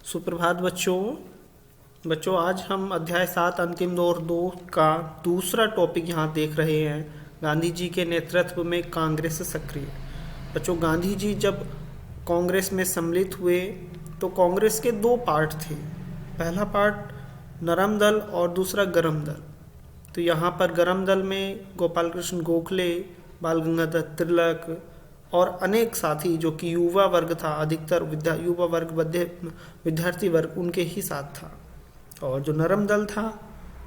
सुप्रभात बच्चों आज हम अध्याय 7 अंतिम दौर 2 का दूसरा टॉपिक यहाँ देख रहे हैं। गांधी जी के नेतृत्व में कांग्रेस सक्रिय। बच्चों, गांधी जी जब कांग्रेस में सम्मिलित हुए तो कांग्रेस के 2 पार्ट थे। पहला पार्ट नरम दल और दूसरा गरम दल। तो यहाँ पर गरम दल में गोपाल कृष्ण गोखले, बाल गंगाधर तिलक और अनेक साथी जो कि युवा वर्ग था, अधिकतर युवा वर्ग विद्यार्थी वर्ग उनके ही साथ था। और जो नरम दल था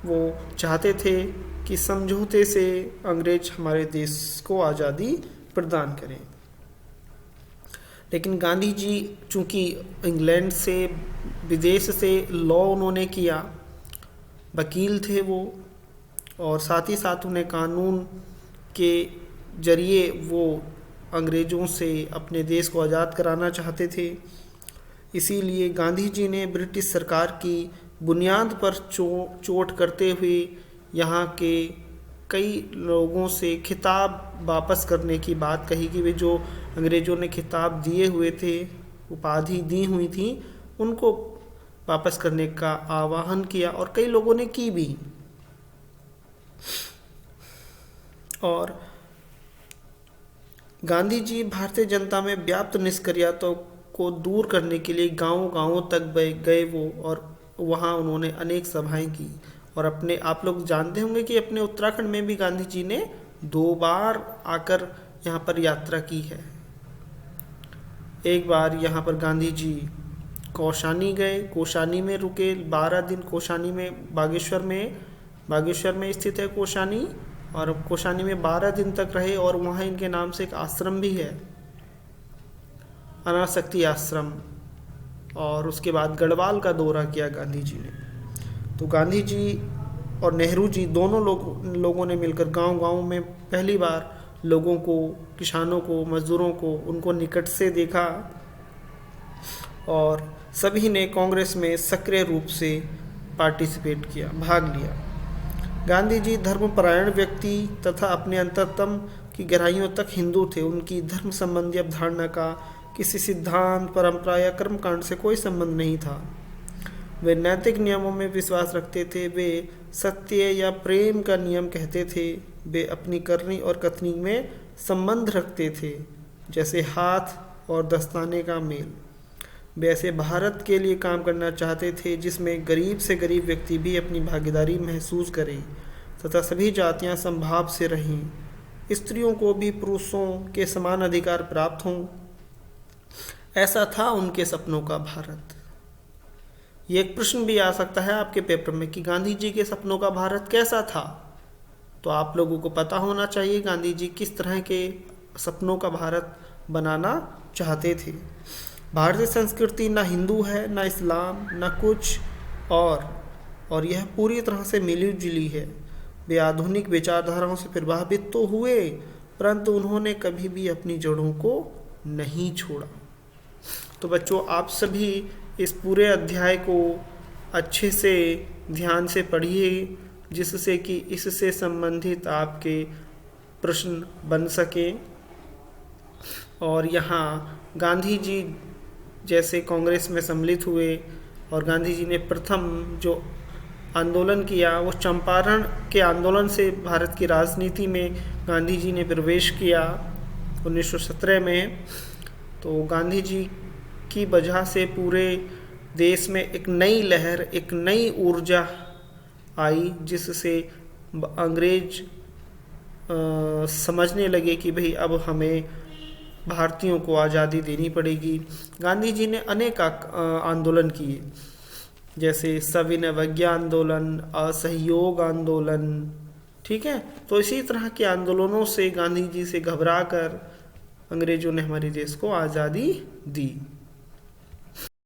वो चाहते थे कि समझौते से अंग्रेज हमारे देश को आज़ादी प्रदान करें। लेकिन गांधी जी चूँकि इंग्लैंड से, विदेश से लॉ उन्होंने किया, वकील थे वो, और साथ ही साथ उन्हें कानून के जरिए वो अंग्रेज़ों से अपने देश को आज़ाद कराना चाहते थे। इसीलिए गांधी जी ने ब्रिटिश सरकार की बुनियाद पर चोट करते हुए यहाँ के कई लोगों से खिताब वापस करने की बात कही कि वे जो अंग्रेज़ों ने खिताब दिए हुए थे, उपाधि दी हुई थी, उनको वापस करने का आह्वान किया और कई लोगों ने की भी। और गांधी जी भारतीय जनता में व्याप्त निष्क्रियताओं को दूर करने के लिए गांव-गांव तक गए वो, और वहां उन्होंने अनेक सभाएं की। और अपने, आप लोग जानते होंगे कि अपने उत्तराखंड में भी गांधी जी ने 2 बार आकर यहाँ पर यात्रा की है। एक बार यहाँ पर गांधी जी कौशानी गए, कौशानी में रुके 12 दिन। कौशानी में बागेश्वर में स्थित है कौशानी, और कौशानी में 12 दिन तक रहे। और वहाँ इनके नाम से एक आश्रम भी है, अनासक्ति आश्रम। और उसके बाद गढ़वाल का दौरा किया गांधी जी ने। तो गांधी जी और नेहरू जी दोनों लोगों ने मिलकर गांव-गांव में पहली बार लोगों को, किसानों को, मजदूरों को, उनको निकट से देखा, और सभी ने कांग्रेस में सक्रिय रूप से पार्टिसिपेट किया, भाग लिया। गांधी जी धर्मपरायण व्यक्ति तथा अपने अंतरतम की गहराइयों तक हिंदू थे। उनकी धर्म संबंधी अवधारणा का किसी सिद्धांत, परंपरा या कर्मकांड से कोई संबंध नहीं था। वे नैतिक नियमों में विश्वास रखते थे। वे सत्य या प्रेम का नियम कहते थे। वे अपनी करनी और कथनी में संबंध रखते थे, जैसे हाथ और दस्ताने का मेल। वे ऐसे भारत के लिए काम करना चाहते थे जिसमें गरीब से गरीब व्यक्ति भी अपनी भागीदारी महसूस करे तथा सभी जातियां समभाव से रहें। स्त्रियों को भी पुरुषों के समान अधिकार प्राप्त हों। ऐसा था उनके सपनों का भारत। ये एक प्रश्न भी आ सकता है आपके पेपर में कि गांधी जी के सपनों का भारत कैसा था। तो आप लोगों को पता होना चाहिए गांधी जी किस तरह के सपनों का भारत बनाना चाहते थे। भारतीय संस्कृति ना हिंदू है, ना इस्लाम, ना कुछ और यह पूरी तरह से मिली जुली है। वे आधुनिक विचारधाराओं से प्रभावित तो हुए, परंतु उन्होंने कभी भी अपनी जड़ों को नहीं छोड़ा। तो बच्चों, आप सभी इस पूरे अध्याय को अच्छे से ध्यान से पढ़िए, जिससे कि इससे संबंधित आपके प्रश्न बन सके। और यहाँ गांधी जी जैसे कांग्रेस में सम्मिलित हुए, और गांधी जी ने प्रथम जो आंदोलन किया वो चंपारण के आंदोलन से भारत की राजनीति में गांधी जी ने प्रवेश किया 1917 में। तो गांधी जी की वजह से पूरे देश में एक नई लहर, एक नई ऊर्जा आई, जिससे अंग्रेज समझने लगे कि भाई अब हमें भारतीयों को आज़ादी देनी पड़ेगी। गांधी जी ने अनेक आंदोलन किए, जैसे सविनय अवज्ञा आंदोलन, असहयोग आंदोलन, ठीक है। तो इसी तरह के आंदोलनों से गांधी जी से घबराकर अंग्रेजों ने हमारे देश को आज़ादी दी।